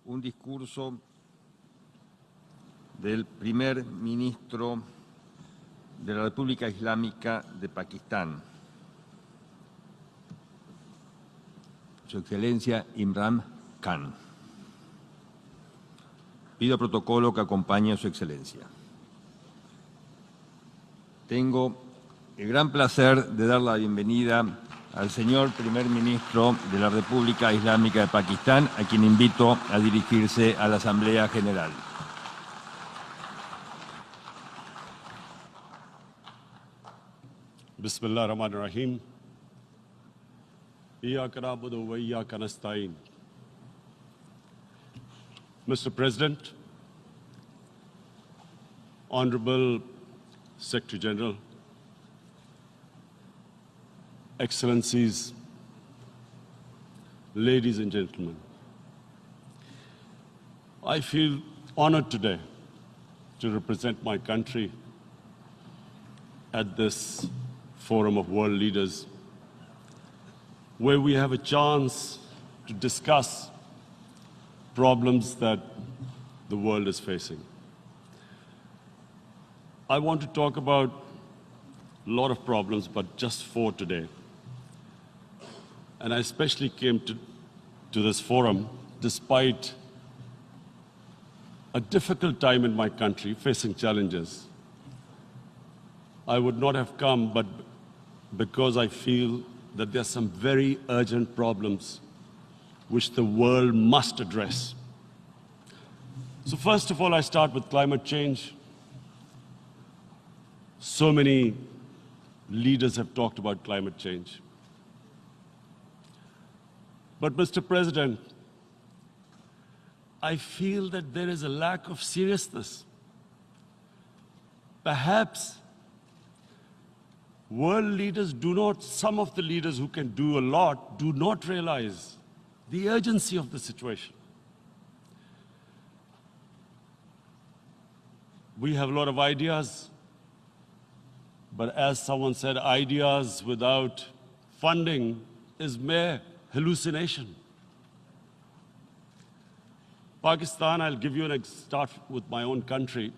un discurso del primer ministro de la República Islámica de Pakistán, Su Excelencia Imran Khan. Pido protocolo que acompañe a Su Excelencia. Tengo el gran placer de dar la bienvenida al señor primer ministro de la República Islámica de Pakistán, a quien invito a dirigirse a la Asamblea General. Bismillah ar-Rahman ar-Rahim. Iyyaka na'budu wa iyyaka nasta'in. Mr. President, Honorable Secretary General, Excellencies, ladies and gentlemen, I feel honored today to represent my country at this Forum of World Leaders, where we have a chance to discuss problems that the world is facing. I want to talk about a lot of problems, but just 4 today. And I especially came to this forum despite a difficult time in my country, facing challenges. I would not have come, but because I feel that there are some very urgent problems which the world must address. So first of all, I start with climate change. So many leaders have talked about climate change. But Mr. President, I feel that there is a lack of seriousness. Perhaps world leaders some of the leaders who can do a lot, do not realize the urgency of the situation. We have a lot of ideas, but as someone said, ideas without funding is mere hallucination. Pakistan, I'll give you start with my own country.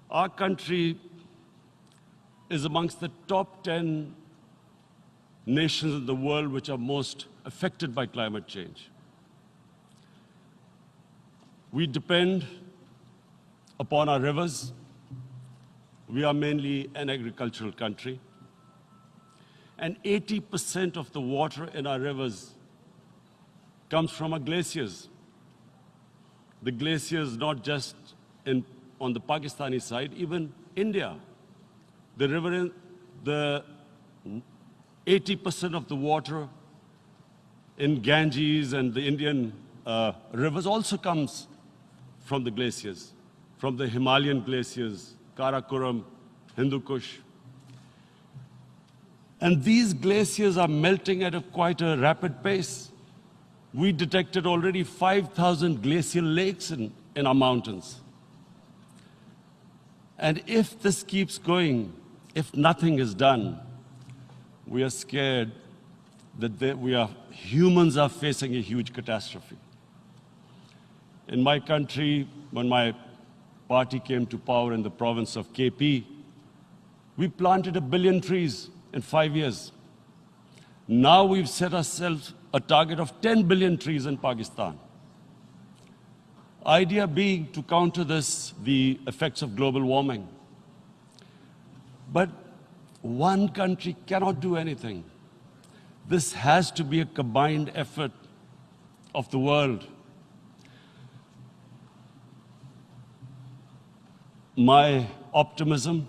Our country is amongst the top 10 nations in the world which are most affected by climate change. We depend upon our rivers. We are mainly an agricultural country. And 80% of the water in our rivers comes from our glaciers. The glaciers not just on the Pakistani side, even India. The river, the 80% of the water in Ganges and the Indian rivers also comes from the glaciers, from the Himalayan glaciers, Karakoram, Hindu Kush. And these glaciers are melting at quite a rapid pace. We detected already 5,000 glacial lakes in our mountains. And if this keeps going, if nothing is done, we are scared that humans are facing a huge catastrophe. In my country, when my party came to power in the province of KP, we planted 1 billion trees in 5 years. Now we've set ourselves a target of 10 billion trees in Pakistan. Idea being to counter the effects of global warming. But one country cannot do anything. This has to be a combined effort of the world. My optimism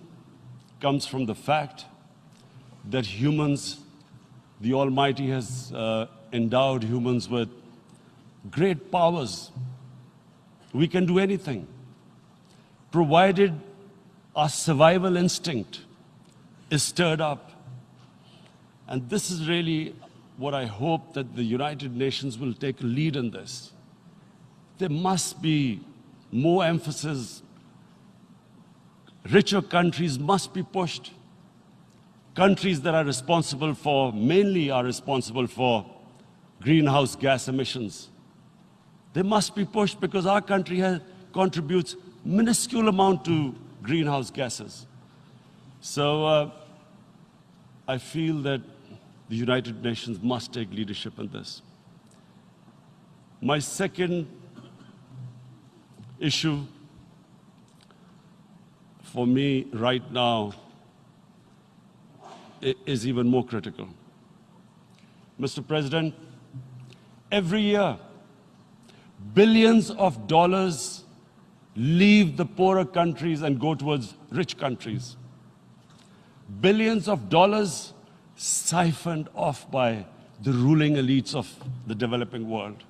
comes from the fact that humans, the Almighty has endowed humans with great powers. We can do anything, provided our survival instinct is stirred up. And this is really what I hope that the United Nations will take a lead in this. There must be more emphasis. Richer countries must be pushed. Countries that are responsible for, mainly are responsible for greenhouse gas emissions. They must be pushed because our country contributes minuscule amount to greenhouse gases. So I feel that the United Nations must take leadership in this. My second issue for me right now is even more critical. Mr. President, every year, billions of dollars leave the poorer countries and go towards rich countries. Billions of dollars siphoned off by the ruling elites of the developing world.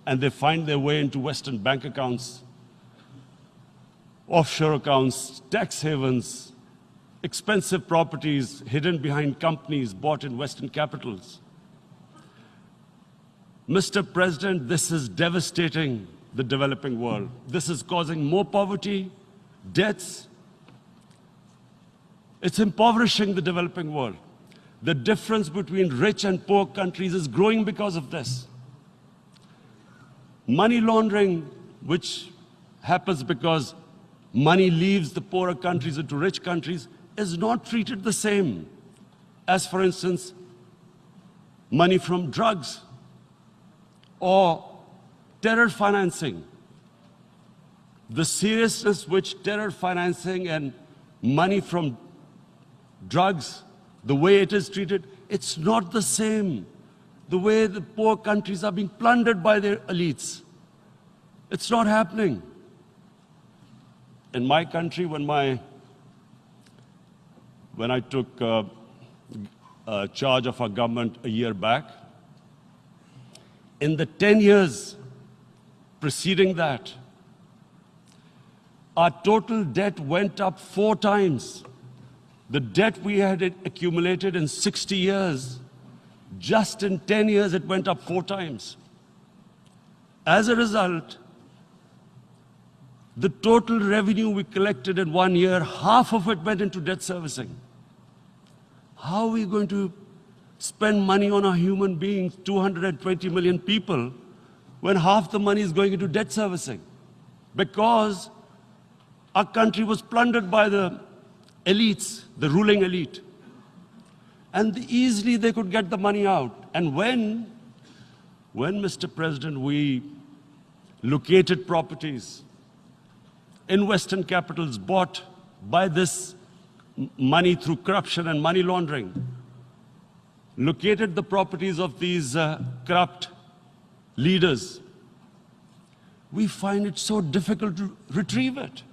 And they find their way into Western bank accounts, offshore accounts, tax havens, expensive properties hidden behind companies bought in Western capitals. Mr. President, this is devastating the developing world. This is causing more poverty, debts. It's impoverishing the developing world. The difference between rich and poor countries is growing because of this. Money laundering, which happens because money leaves the poorer countries into rich countries, is not treated the same as, for instance, money from drugs or terror financing. The seriousness which terror financing and money from drugs, the way it is treated, it's not the same. The way the poor countries are being plundered by their elites. It's not happening. In my country, when I took charge of our government a year back, in the 10 years preceding that, our total debt went up 4 times. The debt we had accumulated in 60 years, just in 10 years, it went up 4 times. As a result, the total revenue we collected in 1 year, half of it went into debt servicing. How are we going to spend money on our human beings, 220 million people, when half the money is going into debt servicing? Because our country was plundered by the elites, the ruling elite. And easily they could get the money out. And when, Mr. President, we located properties in Western capitals bought by this money through corruption and money laundering, located the properties of these corrupt leaders, we find it so difficult to retrieve it.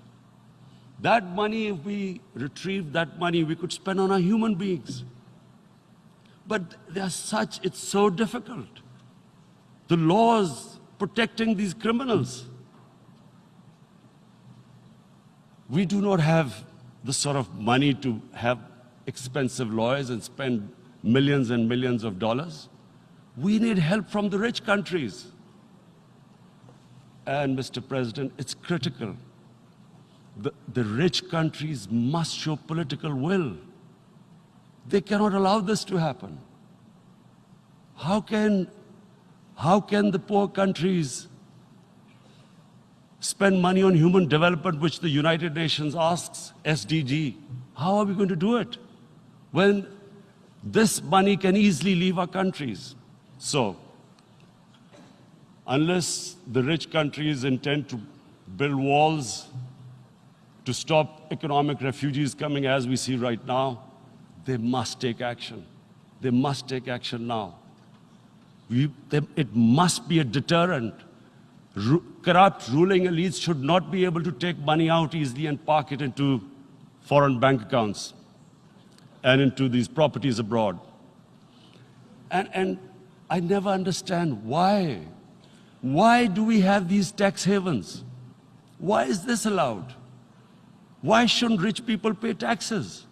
That money, if we retrieved that money, we could spend on our human beings. But it's so difficult. The laws protecting these criminals. We do not have the sort of money to have expensive lawyers and spend millions and millions of dollars. We need help from the rich countries. And Mr. President, it's critical. The rich countries must show political will. They cannot allow this to happen. How can the poor countries spend money on human development, which the United Nations asks, SDG? How are we going to do it when this money can easily leave our countries? So, unless the rich countries intend to build walls to stop economic refugees coming as we see right now, they must take action. They must take action now. It must be a deterrent. Corrupt ruling elites should not be able to take money out easily and park it into foreign bank accounts and into these properties abroad. And I never understand why. Why do we have these tax havens? Why is this allowed? Why shouldn't rich people pay taxes?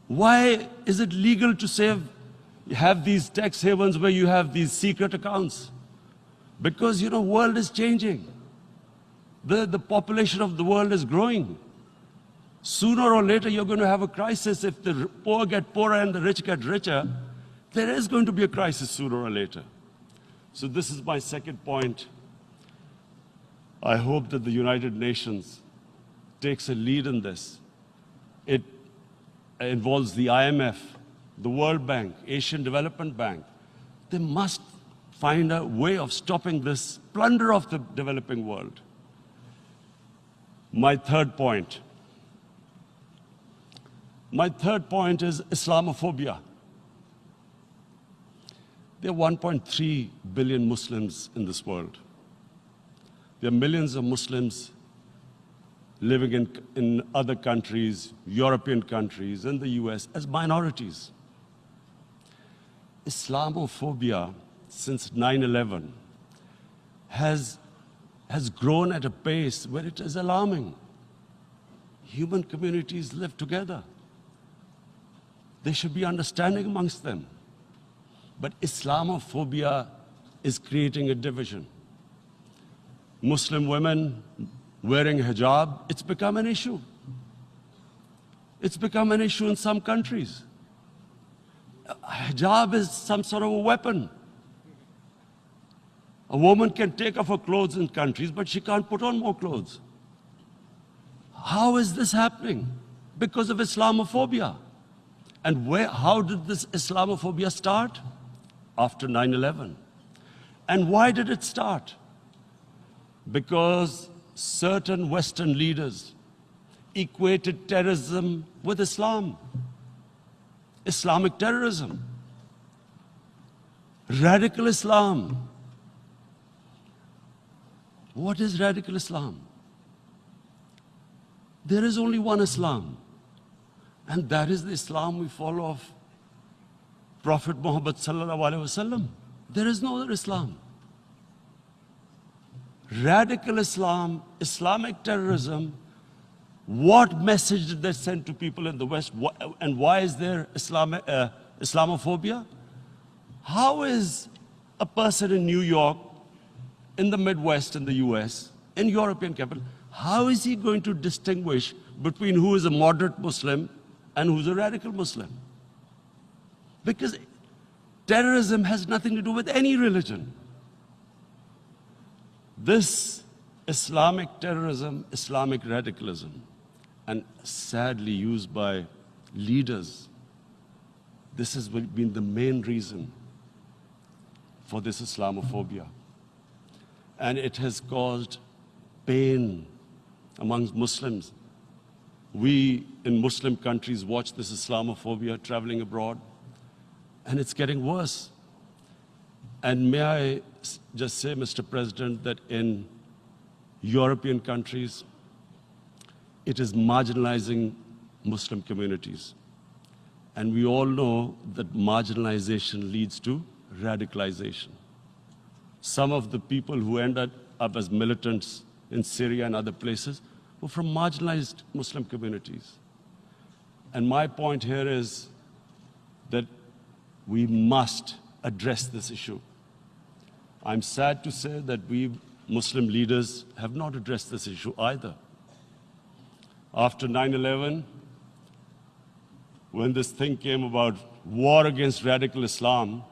Why is it legal to have these tax havens where you have these secret accounts? Because, the world is changing. The population of the world is growing. Sooner or later, you're going to have a crisis. If the poor get poorer and the rich get richer, there is going to be a crisis sooner or later. So this is my second point. I hope that the United Nations takes a lead in this. It involves the IMF, the World Bank, Asian Development Bank. They must find a way of stopping this plunder of the developing world. My third point is Islamophobia. There are 1.3 billion Muslims in this world. There are millions of Muslims living in other countries, European countries, and the US as minorities. Islamophobia, since 9/11, has grown at a pace where it is alarming. Human communities live together. There should be understanding amongst them. But Islamophobia is creating a division. Muslim women wearing hijab, it's become an issue. It's become an issue in some countries. Hijab is some sort of a weapon. A woman can take off her clothes in countries, but she can't put on more clothes. How is this happening? Because of Islamophobia. And how did this Islamophobia start? After 9/11. And why did it start? Because certain Western leaders equated terrorism with Islam. Islamic terrorism. Radical Islam. What is radical Islam? There is only one Islam, and that is the Islam we follow of Prophet Muhammad sallallahu alaihi wasallam. There is no other Islam. Radical Islam, Islamic terrorism, what message did they send to people in the West, and why is there Islamophobia? How is a person in New York, in the Midwest, in the US, in European capital, how is he going to distinguish between who is a moderate Muslim and who's a radical Muslim? Because terrorism has nothing to do with any religion. This Islamic terrorism, Islamic radicalism, and sadly used by leaders, this has been the main reason for this Islamophobia. And it has caused pain amongst Muslims. We in Muslim countries watch this Islamophobia traveling abroad, and it's getting worse. And may I just say, Mr. President, that in European countries, it is marginalizing Muslim communities. And we all know that marginalization leads to radicalization. Some of the people who ended up as militants in Syria and other places were from marginalized Muslim communities. And my point here is that we must address this issue. I'm sad to say that we Muslim leaders have not addressed this issue either. After 9/11, when this thing came about war against radical Islam,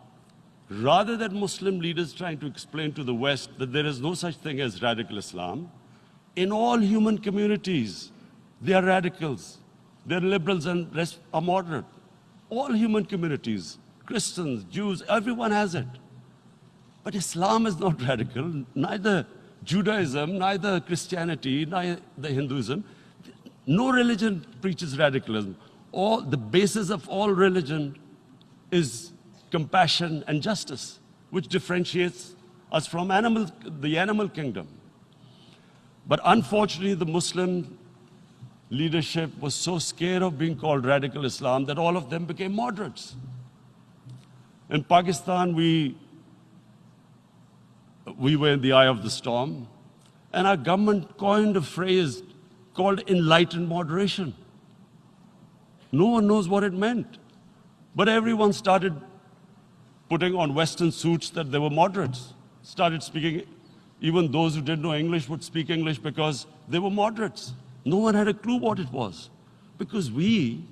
rather than Muslim leaders trying to explain to the West that there is no such thing as radical Islam, in all human communities, they are radicals. They're liberals and rest are moderate. All human communities, Christians, Jews, everyone has it. But Islam is not radical, neither Judaism, neither Christianity, neither Hinduism. No religion preaches radicalism. The basis of all religion is compassion and justice, which differentiates us from the animal kingdom. But unfortunately, the Muslim leadership was so scared of being called radical Islam that all of them became moderates. In Pakistan, we were in the eye of the storm, and our government coined a phrase called enlightened moderation. No one knows what it meant, but everyone started putting on Western suits that they were moderates, started speaking. Even those who didn't know English would speak English because they were moderates. No one had a clue what it was, because we,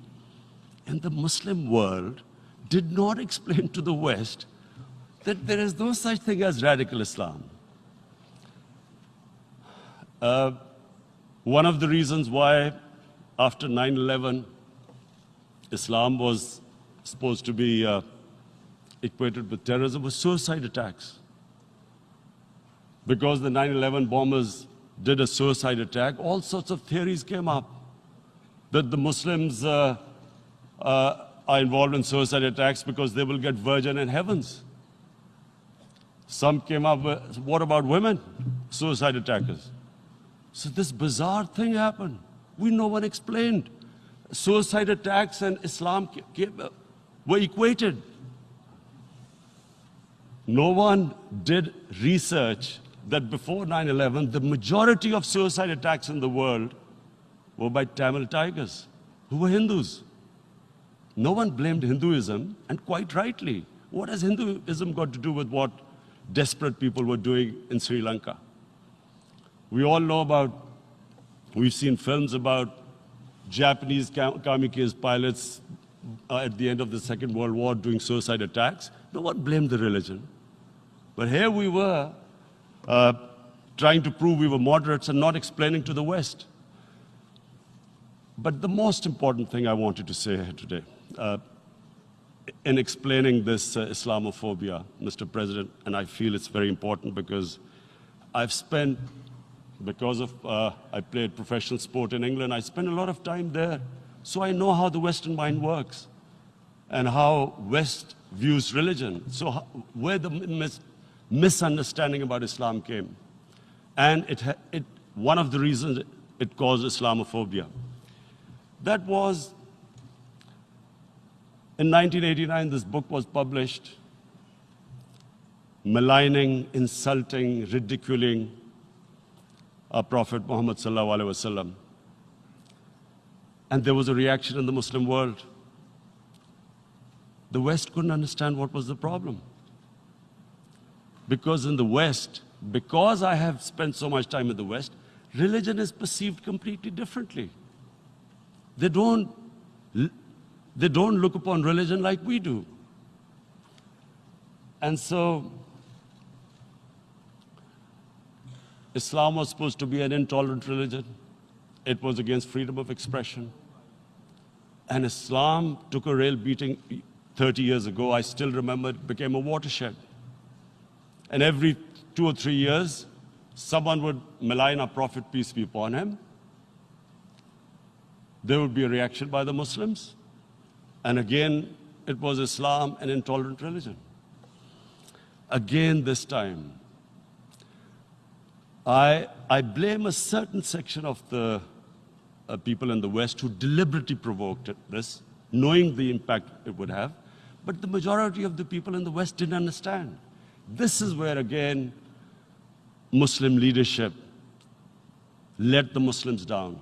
in the Muslim world, did not explain to the West that there is no such thing as radical Islam. One of the reasons why after 9/11, Islam was supposed to be equated with terrorism was suicide attacks. Because the 9/11 bombers did a suicide attack, all sorts of theories came up that the Muslims are involved in suicide attacks because they will get virgin in heavens. Some came up with, what about women, suicide attackers? So this bizarre thing happened. No one explained. Suicide attacks and Islam were equated. No one did research that before 9/11, the majority of suicide attacks in the world were by Tamil tigers, who were Hindus. No one blamed Hinduism, and quite rightly. What has Hinduism got to do with what desperate people were doing in Sri Lanka? We all know about, we've seen films about Japanese kamikaze pilots at the end of the Second World War doing suicide attacks. No one blamed the religion. But here we were trying to prove we were moderates and not explaining to the West. But the most important thing I wanted to say here today, in explaining this Islamophobia, Mr. President, and I feel it's very important because I've spent, because of I played professional sport in England, I spent a lot of time there. So I know how the Western mind works and how West views religion. So where the misunderstanding about Islam came. And one of the reasons it caused Islamophobia. That was, in 1989, this book was published, maligning, insulting, ridiculing our Prophet Muhammad sallallahu alaihi wasallam. And there was a reaction in the Muslim world. The West couldn't understand what was the problem. Because in the West, because I have spent so much time in the West, religion is perceived completely differently. They don't look upon religion like we do. And so, Islam was supposed to be an intolerant religion. It was against freedom of expression. And Islam took a real beating 30 years ago. I still remember it became a watershed. And every 2 or 3 years, someone would malign our Prophet, peace be upon him. There would be a reaction by the Muslims. And again, it was Islam, an intolerant religion. Again, this time, I blame a certain section of the people in the West who deliberately provoked this, knowing the impact it would have. But the majority of the people in the West didn't understand. This is where, again, Muslim leadership let the Muslims down.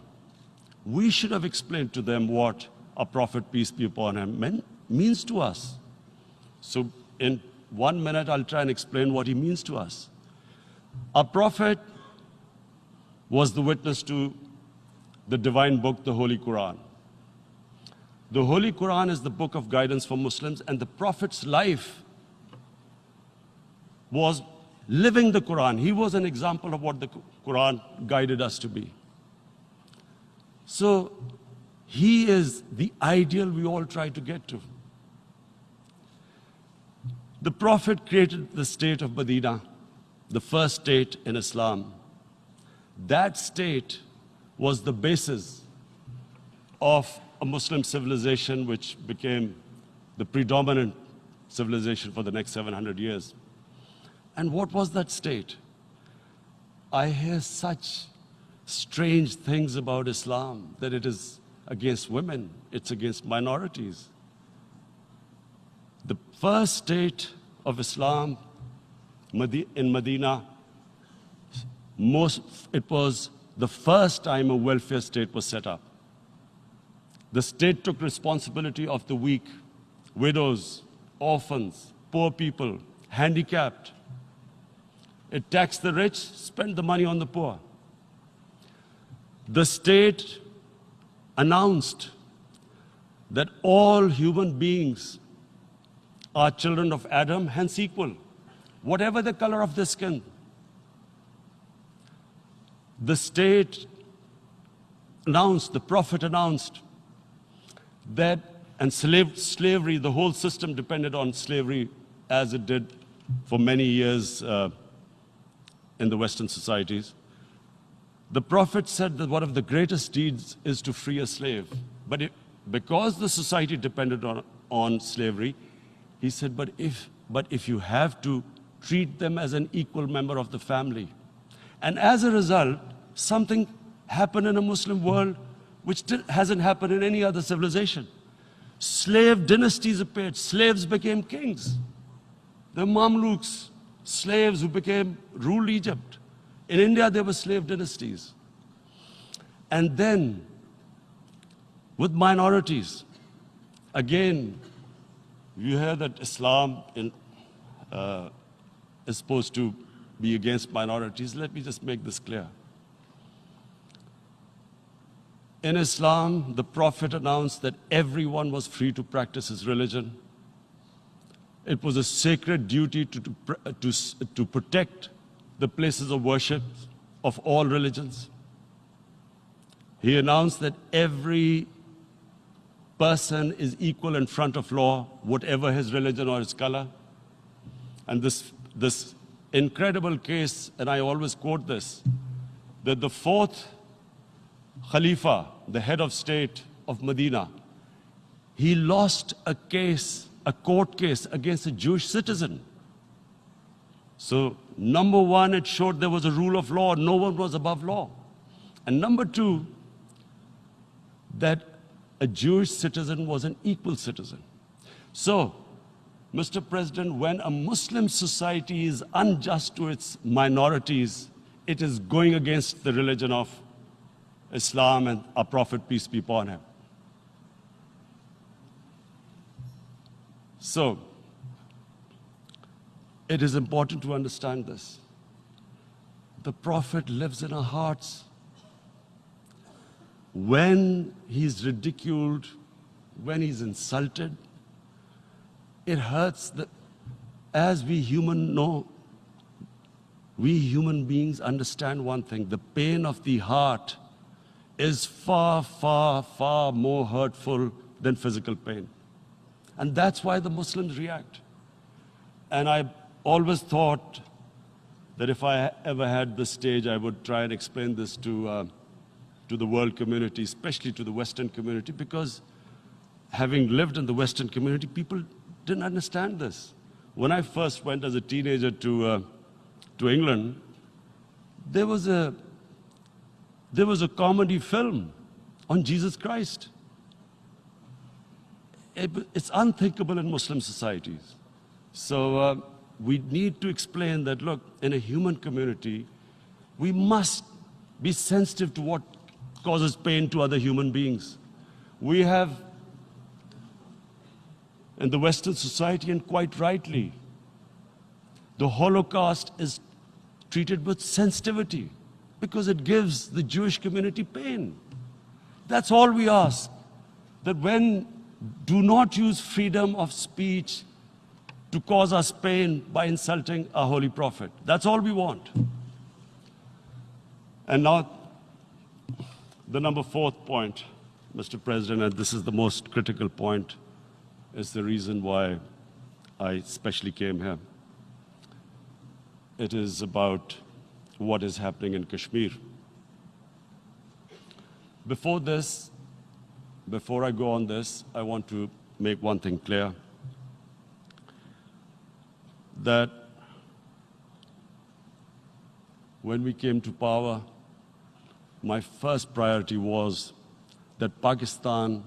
We should have explained to them what our Prophet, peace be upon him, means to us. So in 1 minute, I'll try and explain what he means to us. Our Prophet was the witness to the divine book, the Holy Quran. The Holy Quran is the book of guidance for Muslims, and the Prophet's life was living the Quran. He was an example of what the Quran guided us to be. So he is the ideal we all try to get to. The Prophet created the state of Medina, the first state in Islam. That state was the basis of a Muslim civilization which became the predominant civilization for the next 700 years. And what was that state? I hear such strange things about Islam, that it is against women, it's against minorities. The first state of Islam in Medina, it was the first time a welfare state was set up. The state took responsibility of the weak, widows, orphans, poor people, handicapped. It taxed the rich, spent the money on the poor. The state announced that all human beings are children of Adam, hence equal, whatever the color of their skin. the state announced, the Prophet announced that, and slavery, the whole system depended on slavery as it did for many years in the Western societies. The Prophet said that one of the greatest deeds is to free a slave. But because the society depended on slavery, he said, but if you have to treat them as an equal member of the family. And as a result, something happened in a Muslim world which hasn't happened in any other civilization. Slave dynasties appeared. Slaves became kings. The Mamluks, slaves who ruled Egypt. In India, there were slave dynasties. And then, with minorities, again, you hear that Islam is supposed to be against minorities. Let me just make this clear. In Islam, the Prophet announced that everyone was free to practice his religion. It was a sacred duty to protect the places of worship of all religions. He announced that every person is equal in front of law, whatever his religion or his color. And this incredible case, and I always quote this, that the fourth Khalifa, the head of state of Medina, he lost a court case against a Jewish citizen. So, number one, it showed there was a rule of law, no one was above law. And number two, that a Jewish citizen was an equal citizen. So, Mr. President, when a Muslim society is unjust to its minorities, it is going against the religion of Islam and our Prophet, peace be upon him. So, it is important to understand this. The Prophet lives in our hearts. When he's ridiculed, when he's insulted, it hurts. As we human beings understand one thing, the pain of the heart is far, far, far more hurtful than physical pain. And that's why the Muslims react. And I always thought that if I ever had the stage, I would try and explain this to the world community, especially to the Western community, because having lived in the Western community, people didn't understand this. When I first went as a teenager to England, there was a comedy film on Jesus Christ. It's unthinkable in Muslim societies. So we need to explain that, look, in a human community, we must be sensitive to what causes pain to other human beings. We have, in the Western society, and quite rightly, the Holocaust is treated with sensitivity because it gives the Jewish community pain. That's all we ask, that do not use freedom of speech to cause us pain by insulting our Holy Prophet. That's all we want. And now, the number fourth point, Mr. President, and this is the most critical point, is the reason why I especially came here. It is about what is happening in Kashmir. Before I go on this, I want to make one thing clear, that when we came to power, my first priority was that Pakistan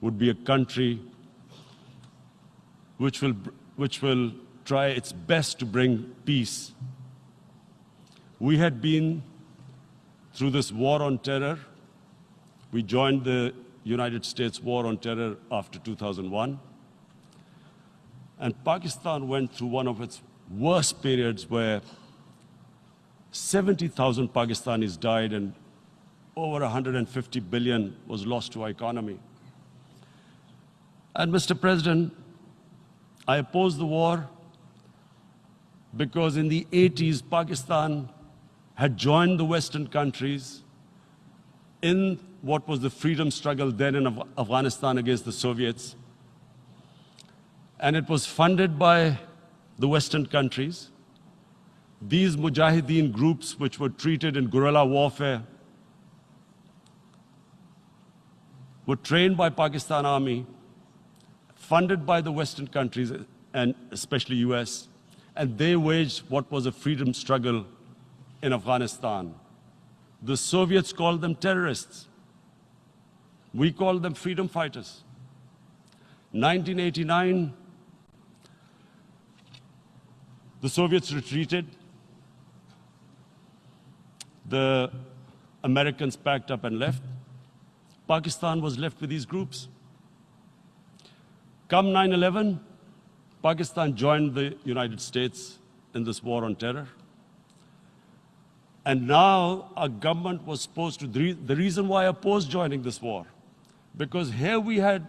would be a country which will try its best to bring peace. We had been through this war on terror. We joined the United States war on terror after 2001. And Pakistan went through one of its worst periods where 70,000 Pakistanis died and over 150 billion was lost to our economy. And Mr. President, I opposed the war because in the 80s, Pakistan had joined the Western countries in what was the freedom struggle then in Afghanistan against the Soviets. And it was funded by the Western countries. These Mujahideen groups, which were treated in guerrilla warfare, were trained by Pakistan Army, funded by the Western countries, and especially US, and they waged what was a freedom struggle in Afghanistan. The Soviets called them terrorists. We called them freedom fighters. 1989, the Soviets retreated. The Americans packed up and left. Pakistan was left with these groups. Come 9/11, Pakistan joined the United States in this war on terror. And now our government was supposed to, the reason why I opposed joining this war, because here we had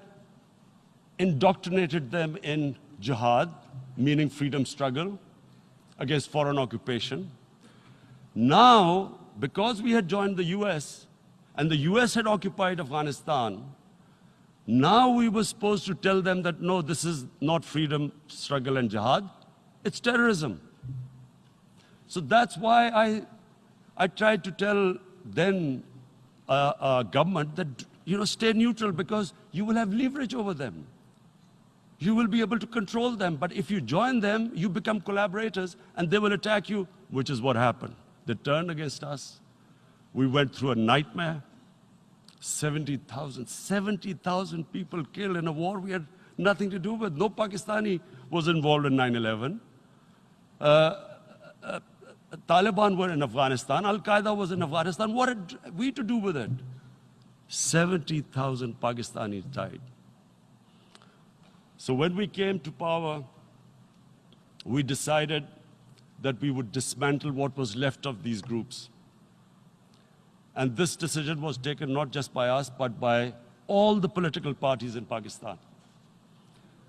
indoctrinated them in jihad, meaning freedom struggle against foreign occupation. Now, because we had joined the US, and the US had occupied Afghanistan, now we were supposed to tell them that, no, this is not freedom struggle and jihad, it's terrorism. So that's why I tried to tell then government that, stay neutral, because you will have leverage over them. You will be able to control them. But if you join them, you become collaborators, and they will attack you, which is what happened. They turned against us. We went through a nightmare. 70,000 people killed in a war we had nothing to do with. No Pakistani was involved in 9/11. Taliban were in Afghanistan. Al-Qaeda was in Afghanistan. What had we to do with it? 70,000 Pakistanis died. So when we came to power, we decided that we would dismantle what was left of these groups. And this decision was taken not just by us, but by all the political parties in Pakistan.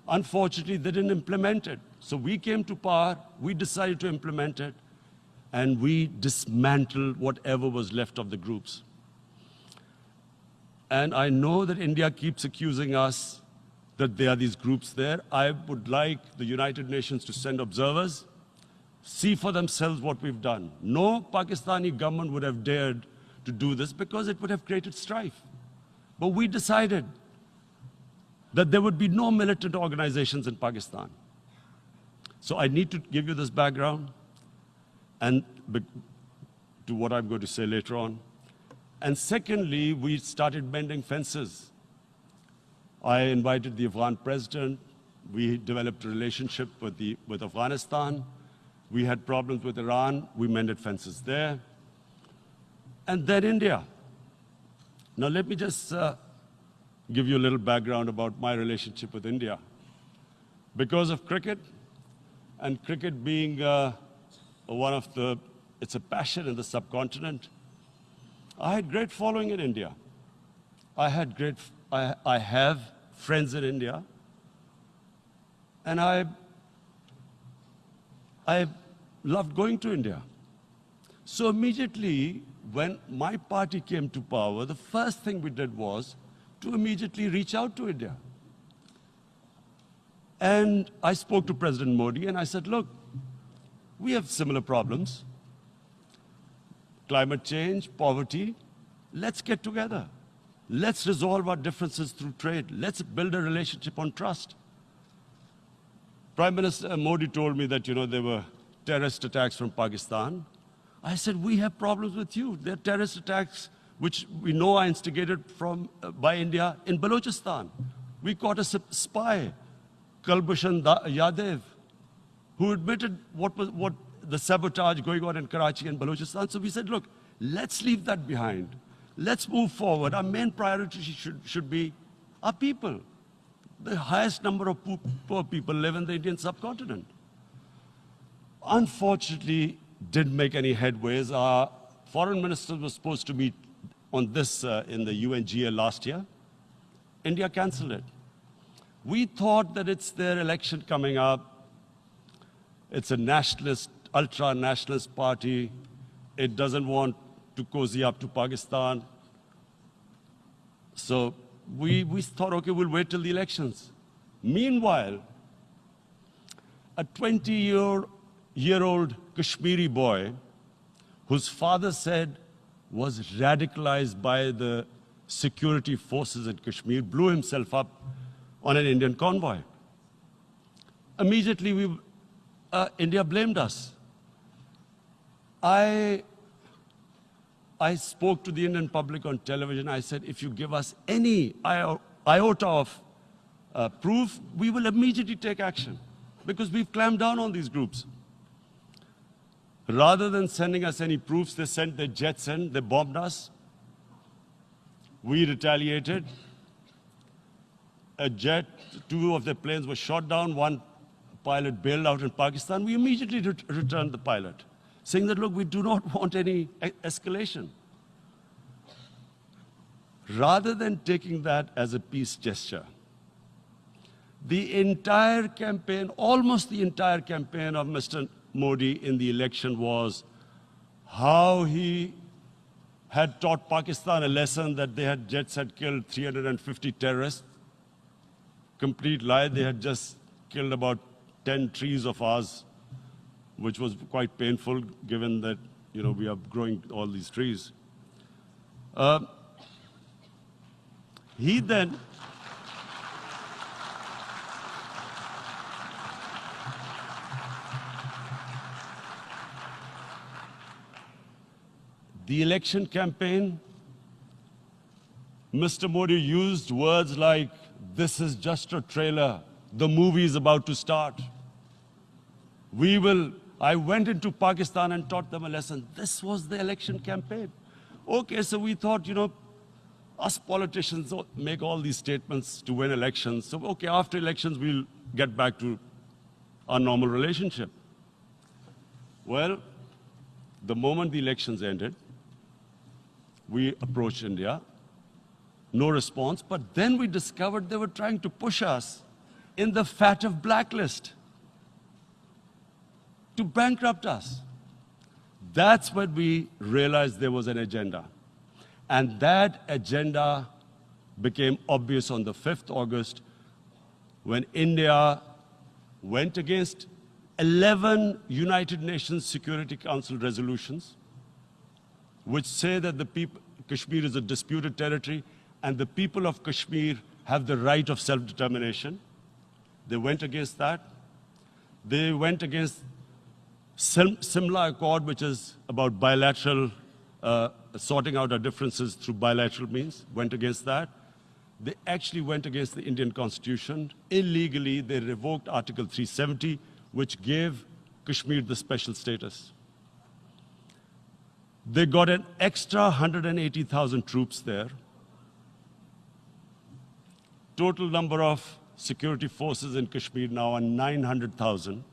Unfortunately, they didn't implement it. So we came to power, we decided to implement it, and we dismantled whatever was left of the groups. And I know that India keeps accusing us that there are these groups there. I would like the United Nations to send observers, see for themselves what we've done. No Pakistani government would have dared to do this because it would have created strife. But we decided that there would be no militant organizations in Pakistan. So I need to give you this background and to what I'm going to say later on. And secondly, we started mending fences. I invited the Afghan president. We developed a relationship with Afghanistan. We had problems with Iran. We mended fences there. And then India. Now let me just give you a little background about my relationship with India. Because of cricket, and cricket being it's a passion in the subcontinent, I had great following in India. I have friends in India, and I loved going to India. So immediately, when my party came to power, the first thing we did was to immediately reach out to India. And I spoke to President Modi and I said, look, we have similar problems. Climate change, poverty, let's get together. Let's resolve our differences through trade. Let's build a relationship on trust. Prime Minister Modi told me that, there were terrorist attacks from Pakistan. I said, we have problems with you. There are terrorist attacks which we know are instigated by India in Balochistan. We caught a spy, Kulbhushan Yadav, who admitted what the sabotage going on in Karachi and Balochistan. So we said, look, let's leave that behind. Let's move forward. Our main priority should be our people. The highest number of poor people live in the Indian subcontinent. Unfortunately, didn't make any headways. Our foreign ministers were supposed to meet on this in the UNGA last year. India canceled it. We thought that it's their election coming up. It's a nationalist, ultra-nationalist party. it doesn't want to cozy up to Pakistan. So we thought, okay, we'll wait till the elections. Meanwhile, a 20-year-old Kashmiri boy, whose father said was radicalized by the security forces in Kashmir, blew himself up on an Indian convoy. Immediately, India blamed us. I spoke to the Indian public on television. I said, if you give us any iota of proof, we will immediately take action, because we've clamped down on these groups. Rather than sending us any proofs, they sent their jets in, they bombed us. We retaliated. A jet, 2 of their planes were shot down, 1 pilot bailed out in Pakistan. We immediately returned the pilot, saying that, look, we do not want any escalation. Rather than taking that as a peace gesture, the entire campaign, almost the entire campaign of Mr. Modi in the election was how he had taught Pakistan a lesson that jets had killed 350 terrorists. Complete lie. They had just killed about 10 trees of ours, which was quite painful given that, we are growing all these trees. He then the election campaign, Mr. Modi used words like, this is just a trailer, the movie is about to start. I went into Pakistan and taught them a lesson. This was the election campaign. Okay, so we thought, us politicians make all these statements to win elections. So, okay, after elections, we'll get back to our normal relationship. Well, the moment the elections ended, we approached India, no response, but then we discovered they were trying to push us in the FATF blacklist to bankrupt us. That's when we realized there was an agenda. And that agenda became obvious on the 5th August when India went against 11 United Nations Security Council resolutions, which say that Kashmir is a disputed territory and the people of Kashmir have the right of self-determination. They went against that. They went against Simla Accord, which is about bilateral, sorting out our differences through bilateral means, went against that. They actually went against the Indian Constitution. Illegally, they revoked Article 370, which gave Kashmir the special status. They got an extra 180,000 troops there. Total number of security forces in Kashmir now are 900,000.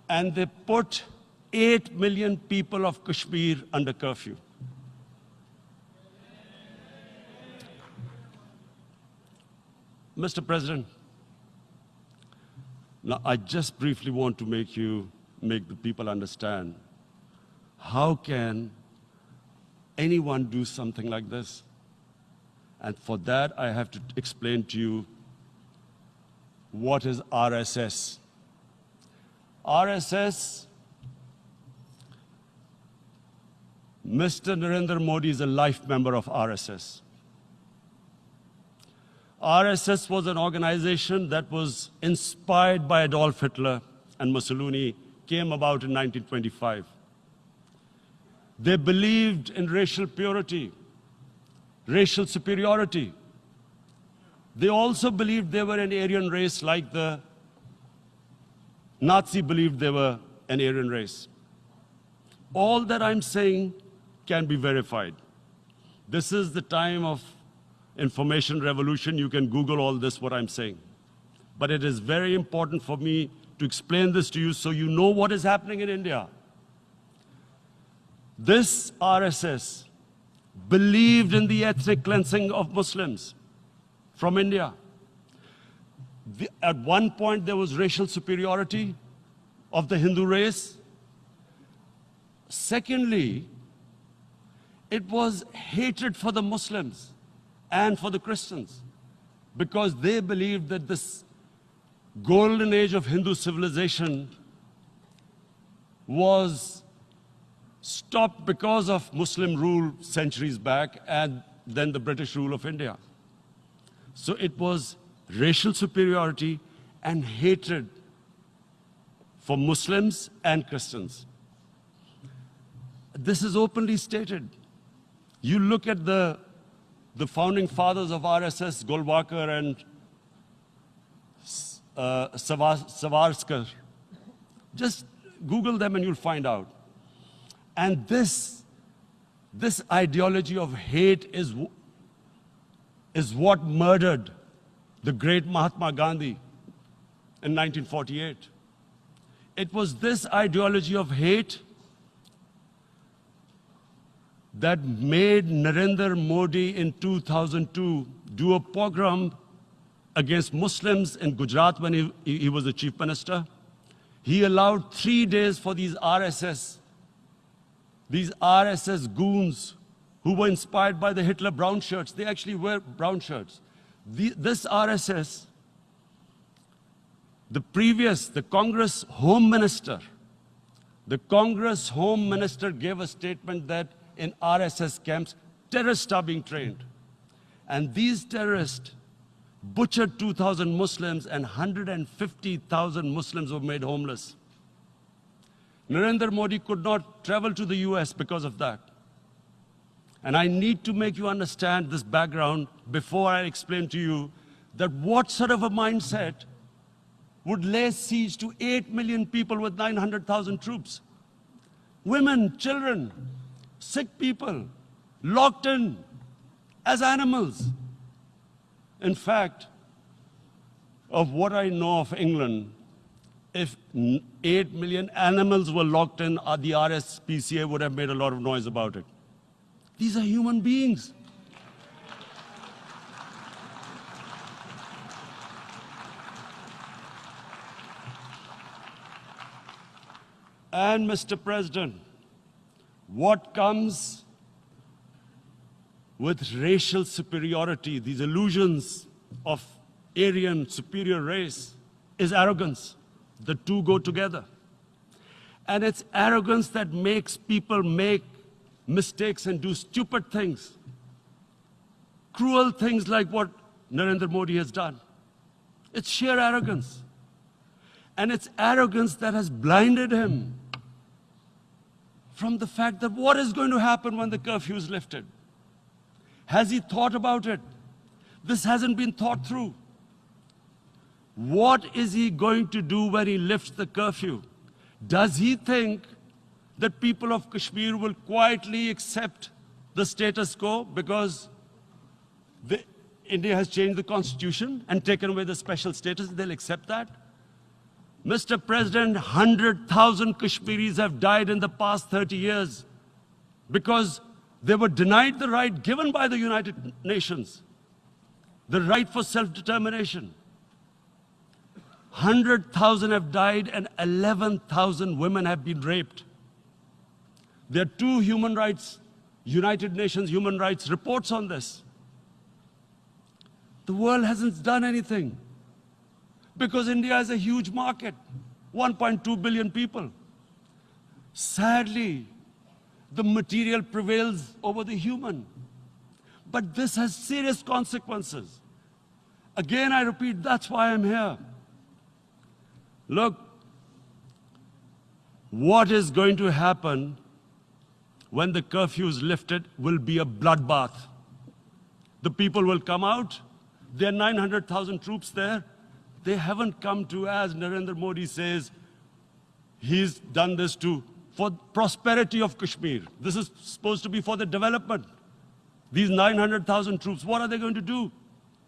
And they put 8 million people of Kashmir under curfew. Mr. President, now I just briefly want to make the people understand, how can anyone do something like this? And for that, I have to explain to you what is RSS. RSS, Mr. Narendra Modi is a life member of RSS. RSS was an organization that was inspired by Adolf Hitler and Mussolini, came about in 1925. They believed in racial purity, racial superiority. They also believed they were an Aryan race like the Nazi believed they were an Aryan race. All that I'm saying can be verified. This is the time of information revolution. You can Google all this, what I'm saying. But it is very important for me to explain this to you so you know what is happening in India. This RSS believed in the ethnic cleansing of Muslims from India. At one point, there was racial superiority of the Hindu race. Secondly, it was hatred for the Muslims and for the Christians, because they believed that this golden age of Hindu civilization was stopped because of Muslim rule centuries back and then the British rule of India. So it was racial superiority and hatred for Muslims and Christians. This is openly stated. You look at the founding fathers of RSS, Golwalkar and Savarkar. Just Google them and you'll find out. And this ideology of hate is what murdered the great Mahatma Gandhi in 1948. It was this ideology of hate that made Narendra Modi in 2002 do a pogrom against Muslims in Gujarat when he was the chief minister. He allowed 3 days for these RSS goons who were inspired by the Hitler brown shirts. They actually wear brown shirts. This RSS, the Congress Home Minister gave a statement that in RSS camps, terrorists are being trained. And these terrorists butchered 2,000 Muslims and 150,000 Muslims were made homeless. Narendra Modi could not travel to the US because of that. And I need to make you understand this background before I explain to you that what sort of a mindset would lay siege to 8 million people with 900,000 troops. Women, children, sick people, locked in as animals. In fact, of what I know of England, if 8 million animals were locked in, the RSPCA would have made a lot of noise about it. These are human beings. And Mr. President, what comes with racial superiority, these illusions of Aryan superior race, is arrogance. The two go together. And it's arrogance that makes people make mistakes and do stupid things. Cruel things like what Narendra Modi has done. It's sheer arrogance. And it's arrogance that has blinded him from the fact that what is going to happen when the curfew is lifted? Has he thought about it? This hasn't been thought through. What is he going to do when he lifts the curfew? Does he think that people of Kashmir will quietly accept the status quo because India has changed the constitution and taken away the special status? They'll accept that? Mr. President, 100,000 Kashmiris have died in the past 30 years because they were denied the right given by the United Nations, the right for self-determination. 100,000 have died and 11,000 women have been raped. There are two United Nations human rights reports on this. The world hasn't done anything because India is a huge market, 1.2 billion people. Sadly, the material prevails over the human. But this has serious consequences. Again, I repeat, that's why I'm here. Look, what is going to happen when the curfew is lifted will be a bloodbath. The people will come out. There are 900,000 troops there. They haven't come to, as Narendra Modi says, he's done this for prosperity of Kashmir. This is supposed to be for the development. These 900,000 troops, what are they going to do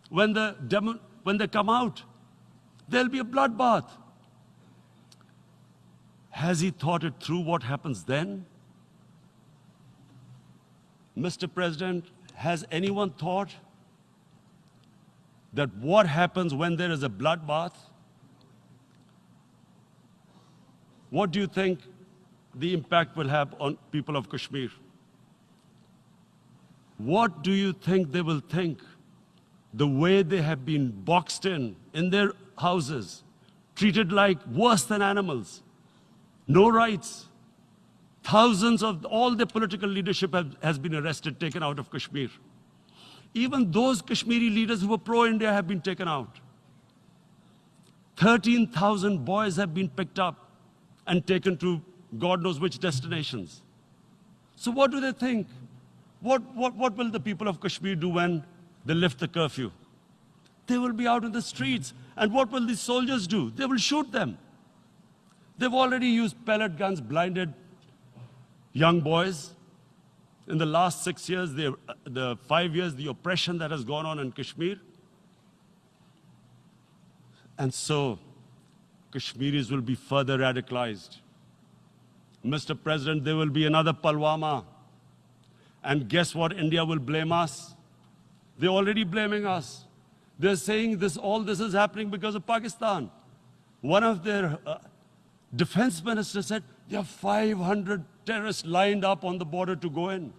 when they come out? There'll be a bloodbath. Has he thought it through what happens then? Mr. President, has anyone thought that what happens when there is a bloodbath? What do you think the impact will have on people of Kashmir. What do you think they will think? The way they have been boxed in their houses, treated like worse than animals, no rights. Thousands of all the political leadership has been arrested, taken out of Kashmir. Even those Kashmiri leaders who were pro-India have been taken out. 13,000 boys have been picked up and taken to God knows which destinations. So what do they think? What will the people of Kashmir do when they lift the curfew? They will be out in the streets. And what will these soldiers do? They will shoot them. They've already used pellet guns, blinded young boys. In the last 6 years, the 5 years, the oppression that has gone on in Kashmir. And so, Kashmiris will be further radicalized. Mr. President, there will be another Pulwama. And guess what? India will blame us. They're already blaming us. They're saying all this is happening because of Pakistan. One of their defense ministers said, there are 500 terrorists lined up on the border to go in.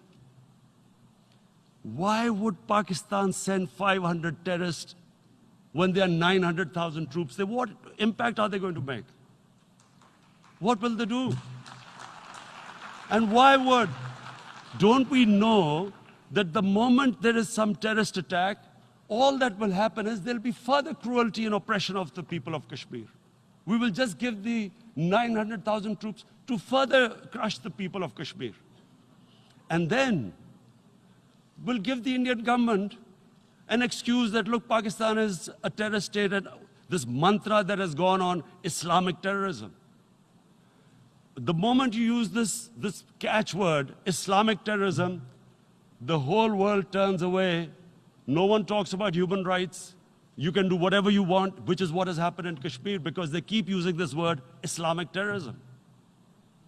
Why would Pakistan send 500 terrorists when there are 900,000 troops? What impact are they going to make? What will they do? And why would? Don't we know that the moment there is some terrorist attack, all that will happen is there'll be further cruelty and oppression of the people of Kashmir. We will just give the 900,000 troops to further crush the people of Kashmir. And then we'll give the Indian government an excuse that, look, Pakistan is a terrorist state, and this mantra that has gone on, Islamic terrorism. The moment you use this catchword, Islamic terrorism, the whole world turns away. No one talks about human rights. You can do whatever you want, which is what has happened in Kashmir, because they keep using this word, Islamic terrorism.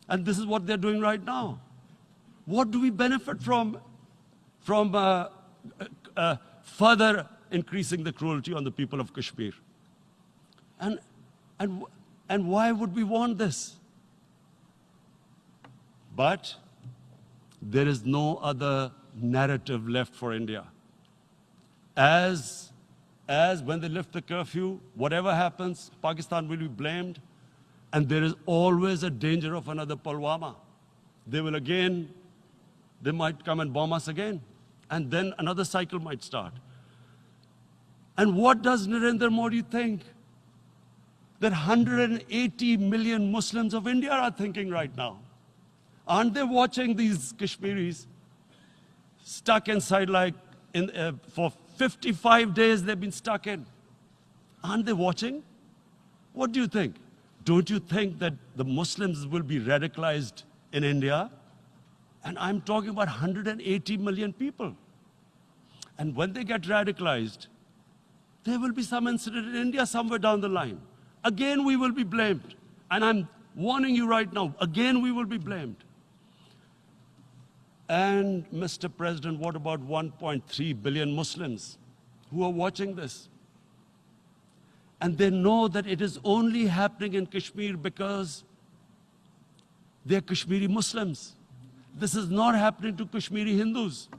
And this is what they're doing right now. What do we benefit from further increasing the cruelty on the people of Kashmir? And why would we want this? But there is no other narrative left for India. As when they lift the curfew, whatever happens, Pakistan will be blamed, and there is always a danger of another Pulwama. They might come and bomb us again, and then another cycle might start. And what does Narendra Modi think? That 180 million Muslims of India are thinking right now. Aren't they watching these Kashmiris stuck inside for 55 days they've been stuck in? Aren't they watching? What do you think? Don't you think that the Muslims will be radicalized in India? And I'm talking about 180 million people. And when they get radicalized, there will be some incident in India somewhere down the line. Again, we will be blamed. And I'm warning you right now, again, we will be blamed. And Mr. President, what about 1.3 billion Muslims who are watching this? And they know that it is only happening in Kashmir because they're Kashmiri Muslims. This is not happening to Kashmiri Hindus.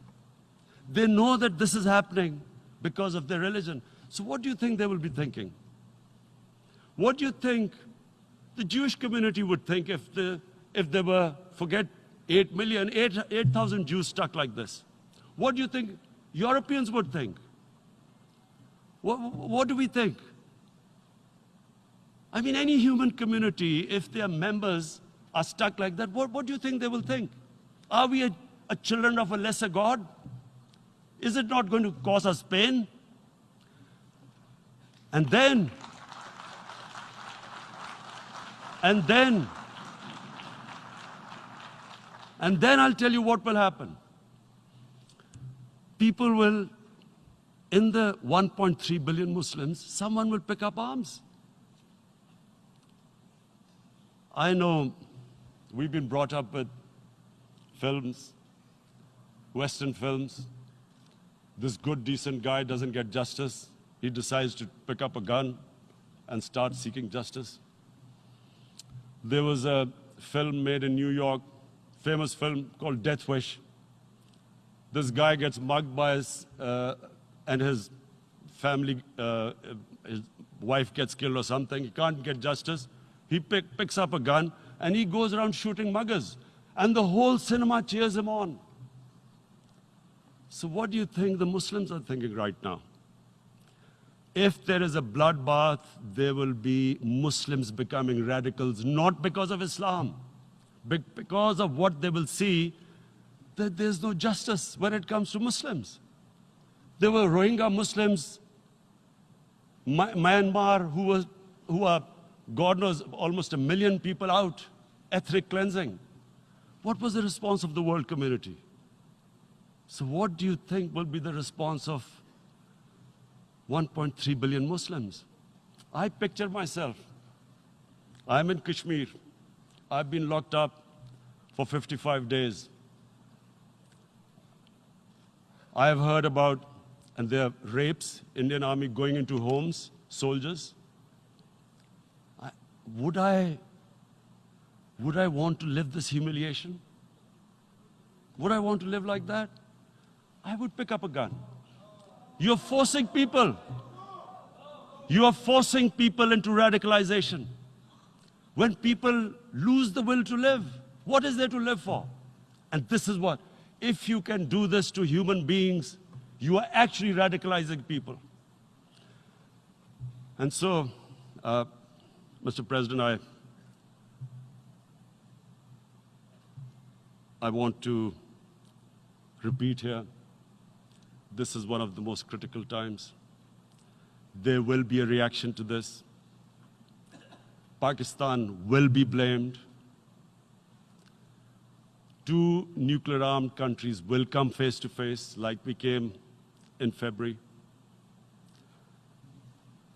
They know that this is happening because of their religion. So what do you think they will be thinking? What do you think the Jewish community would think if there were, forget 8,000 Jews stuck like this? What do you think Europeans would think? What do we think? I mean, any human community, if their members are stuck like that, what do you think they will think? Are we a children of a lesser God? Is it not going to cause us pain? And then I'll tell you what will happen. People will, in the 1.3 billion Muslims, someone will pick up arms. I know we've been brought up with films, Western films. This good, decent guy doesn't get justice. He decides to pick up a gun and start seeking justice. There was a film made in New York, famous film called Death Wish. This guy gets mugged by and his family, his wife gets killed or something. He can't get justice. He picks up a gun and he goes around shooting muggers. And the whole cinema cheers him on. So what do you think the Muslims are thinking right now? If there is a bloodbath, there will be Muslims becoming radicals, not because of Islam, but because of what they will see, that there's no justice when it comes to Muslims. There were Rohingya Muslims, Myanmar, who are, God knows, almost 1 million people out, ethnic cleansing. What was the response of the world community? So what do you think will be the response of 1.3 billion Muslims? I picture myself. I'm in Kashmir. I've been locked up for 55 days. I have heard about, and there are rapes, Indian Army going into homes, soldiers. Would I want to live this humiliation? Would I want to live like that? I would pick up a gun. You're forcing people. You are forcing people into radicalization. When people lose the will to live, what is there to live for? And this is what, if you can do this to human beings, you are actually radicalizing people. And so, Mr. President, I want to repeat here, this is one of the most critical times. There will be a reaction to this. Pakistan will be blamed. 2 nuclear-armed countries will come face to face like we came in February.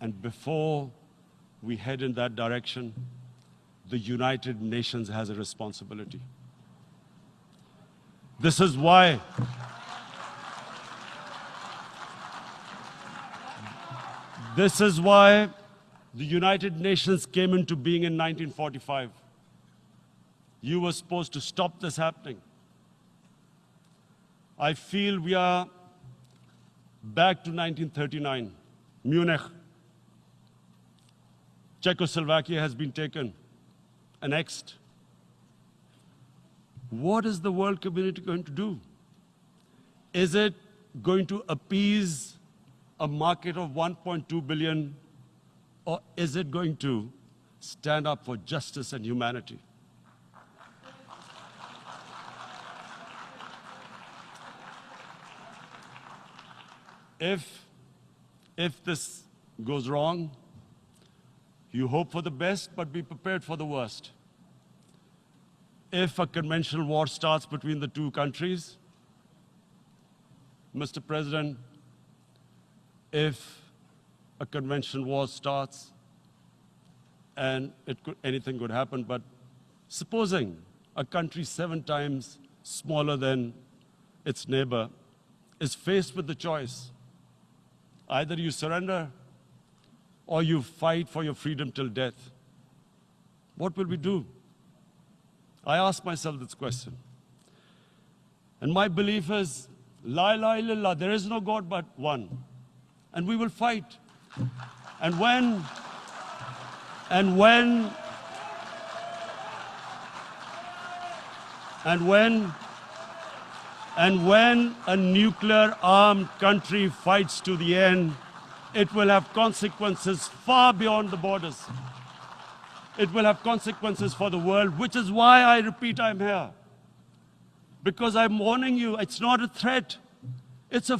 And before we head in that direction, the United Nations has a responsibility. This is why the United Nations came into being in 1945. You were supposed to stop this happening. I feel we are back to 1939, Munich. Czechoslovakia has been taken, annexed. What is the world community going to do? Is it going to appease a market of 1.2 billion, or is it going to stand up for justice and humanity? If this goes wrong, you hope for the best, but be prepared for the worst. If a conventional war starts between the 2 countries, Mr. President, if a conventional war starts, and anything could happen, but supposing a country 7 times smaller than its neighbor is faced with the choice, either you surrender or you fight for your freedom till death, what will we do? I ask myself this question. And my belief is, La ilaha illallah, there is no God but one. And we will fight. And when a nuclear-armed country fights to the end, it will have consequences far beyond the borders. It will have consequences for the world, which is why I repeat I'm here. Because I'm warning you, it's not a threat, it's a